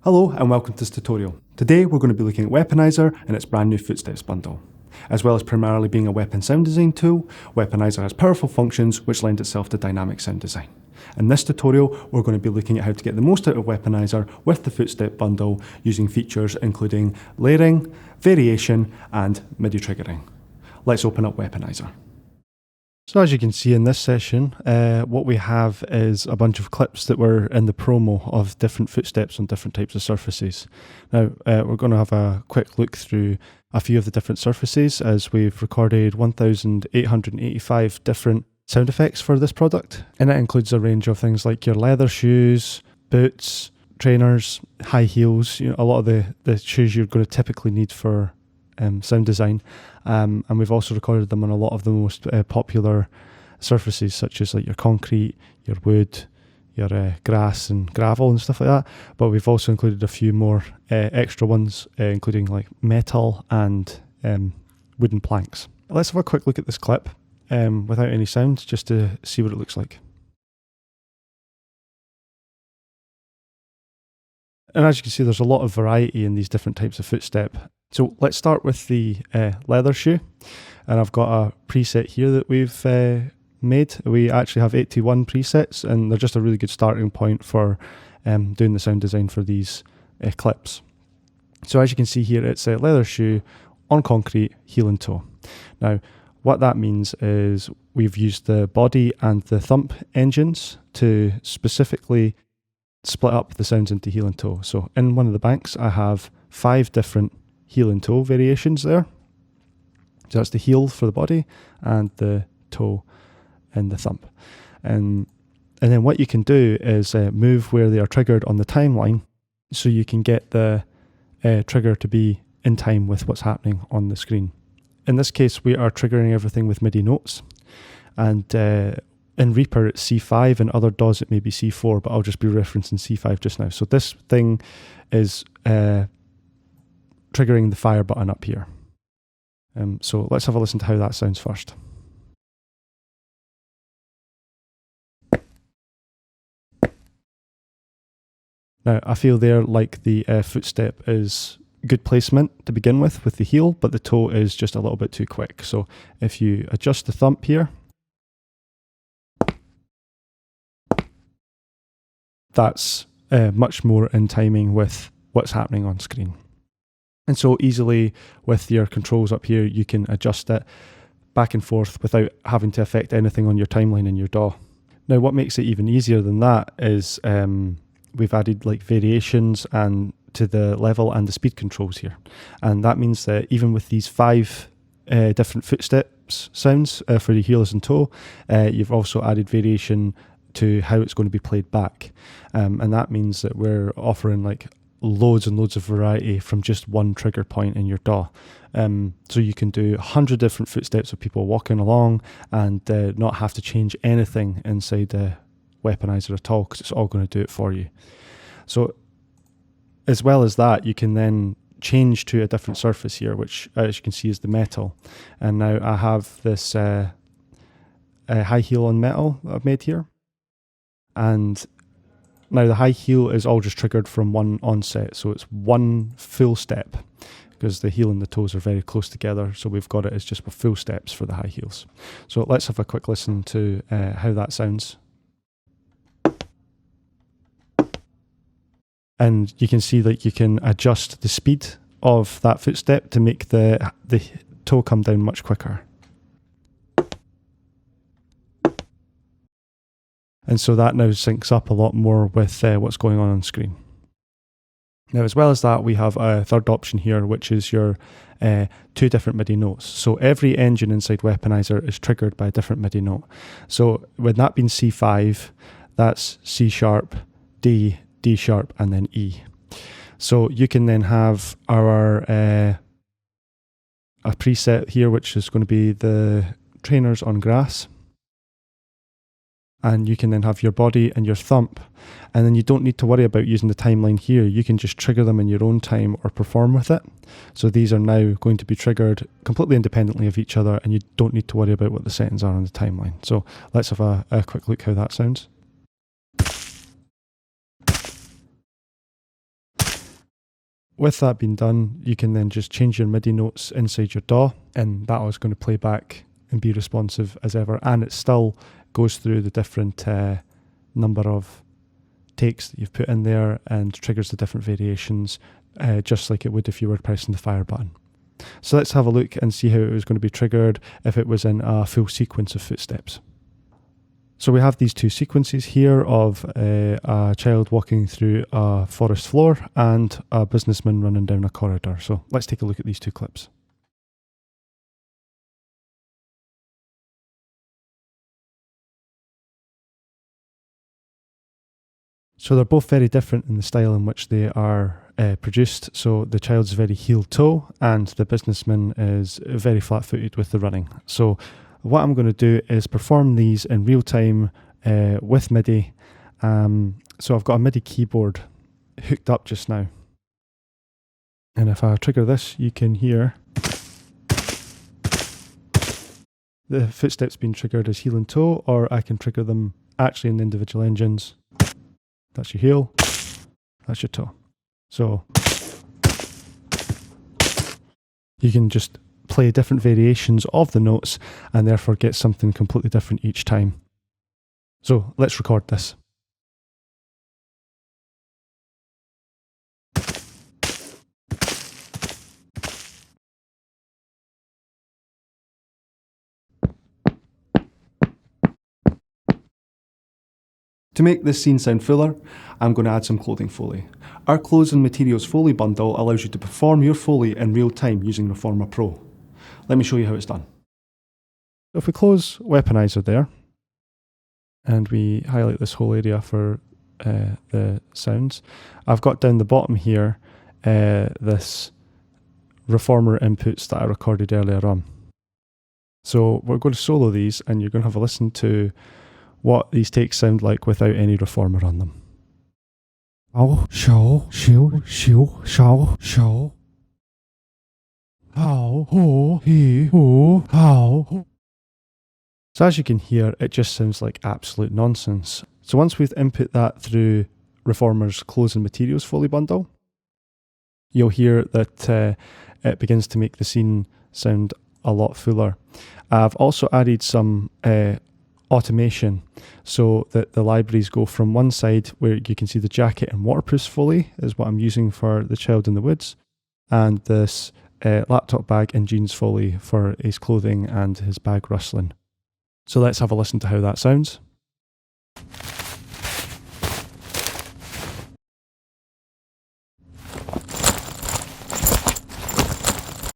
Hello and welcome to this tutorial. Today we're going to be looking at Weaponiser and its brand new Footsteps bundle. As well as primarily being a weapon sound design tool, Weaponiser has powerful functions which lend itself to dynamic sound design. In this tutorial we're going to be looking at how to get the most out of Weaponiser with the Footstep bundle using features including layering, variation and MIDI triggering. Let's open up Weaponiser. So as you can see in this session, what we have is a bunch of clips that were in the promo of different footsteps on different types of surfaces. Now, we're going to have a quick look through a few of the different surfaces as we've recorded 1,885 different sound effects for this product. And that includes a range of things like your leather shoes, boots, trainers, high heels, a lot of the shoes you're going to typically need for sound design, and we've also recorded them on a lot of the most popular surfaces such as like your concrete, your wood, your grass and gravel and stuff like that, but we've also included a few more extra ones including like metal and wooden planks. Let's have a quick look at this clip without any sound just to see what it looks like. And as you can see, there's a lot of variety in these different types of footstep. So let's start with the leather shoe. And I've got a preset here that we've made. We actually have 81 presets and they're just a really good starting point for doing the sound design for these clips. So as you can see here, it's a leather shoe on concrete, heel and toe. Now, what that means is we've used the body and the thump engines to specifically split up the sounds into heel and toe. So in one of the banks, I have 5 different heel and toe variations there. So that's the heel for the body and the toe and the thump. And then what you can do is move where they are triggered on the timeline so you can get the trigger to be in time with what's happening on the screen. In this case, we are triggering everything with MIDI notes. And in Reaper, it's C5, and other DAWs it may be C4, but I'll just be referencing C5 just now. So this thing is triggering the fire button up here. So let's have a listen to how that sounds first. Now, I feel there like the footstep is good placement to begin with the heel, but the toe is just a little bit too quick. So if you adjust the thump here, that's much more in timing with what's happening on screen. And so easily with your controls up here, you can adjust it back and forth without having to affect anything on your timeline in your DAW. Now, what makes it even easier than that is we've added like variations and to the level and the speed controls here. And that means that even with these 5 different footsteps sounds for the heels and toe, you've also added variation to how it's going to be played back. And that means that we're offering like loads and loads of variety from just one trigger point in your DAW. So you can do 100 different footsteps of people walking along and not have to change anything inside the Weaponiser at all, because it's all going to do it for you. So as well as that, you can then change to a different surface here, which as you can see is the metal. And now I have this high heel on metal that I've made here. And now the high heel is all just triggered from one onset, so it's one full step because the heel and the toes are very close together, so we've got it as just full steps for the high heels. So let's have a quick listen to how that sounds. And you can see that you can adjust the speed of that footstep to make the toe come down much quicker. And so that now syncs up a lot more with what's going on screen. Now, as well as that, we have a third option here, which is your 2 different MIDI notes. So every engine inside Weaponiser is triggered by a different MIDI note. So with that being C5, that's C sharp, D, D sharp, and then E. So you can then have our a preset here, which is going to be the trainers on grass. And you can then have your body and your thump. And then you don't need to worry about using the timeline here. You can just trigger them in your own time or perform with it. So these are now going to be triggered completely independently of each other, and you don't need to worry about what the settings are on the timeline. So let's have a quick look how that sounds. with that being done, you can then just change your MIDI notes inside your DAW, and that is going to play back and be responsive as ever. And it still goes through the different number of takes that you've put in there and triggers the different variations, just like it would if you were pressing the fire button. So let's have a look and see how it was going to be triggered if it was in a full sequence of footsteps. So we have these two sequences here of a child walking through a forest floor and a businessman running down a corridor. So let's take a look at these two clips. So they're both very different in the style in which they are produced. So the child's very heel-toe and the businessman is very flat-footed with the running. So what I'm going to do is perform these in real time with MIDI. So I've got a MIDI keyboard hooked up just now. And if I trigger this, you can hear the footsteps being triggered as heel and toe, or I can trigger them actually in the individual engines. That's your heel, that's your toe. So you can just play different variations of the notes and therefore get something completely different each time. So let's record this. To make this scene sound fuller, I'm going to add some clothing foley. Our Clothes and Materials Foley Bundle allows you to perform your foley in real time using Reformer Pro. Let me show you how it's done. If we close Weaponiser there, and we highlight this whole area for the sounds, I've got down the bottom here this Reformer inputs that I recorded earlier on. So we're going to solo these and you're going to have a listen to what these takes sound like without any Reformer on them. Oh, show, shoo, shoo, show, show. How, ho, he, ho, how. So as you can hear, it just sounds like absolute nonsense. So once we've input that through Reformer's Clothes and Materials Foley Bundle, you'll hear that it begins to make the scene sound a lot fuller. I've also added some automation so that the libraries go from one side where you can see the jacket and waterproof foley is what I'm using for the child in the woods, and this laptop bag and jeans foley for his clothing and his bag rustling. So let's have a listen to how that sounds.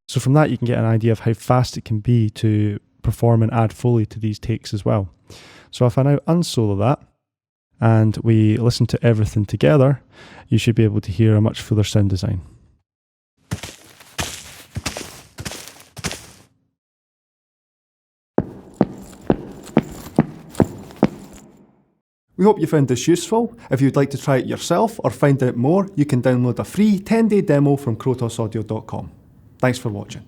So from that you can get an idea of how fast it can be to perform and add foley to these takes as well. So if I now unsolo that and we listen to everything together, you should be able to hear a much fuller sound design. We hope you found this useful. If you'd like to try it yourself or find out more, you can download a free 10-day demo from krotosaudio.com. Thanks for watching.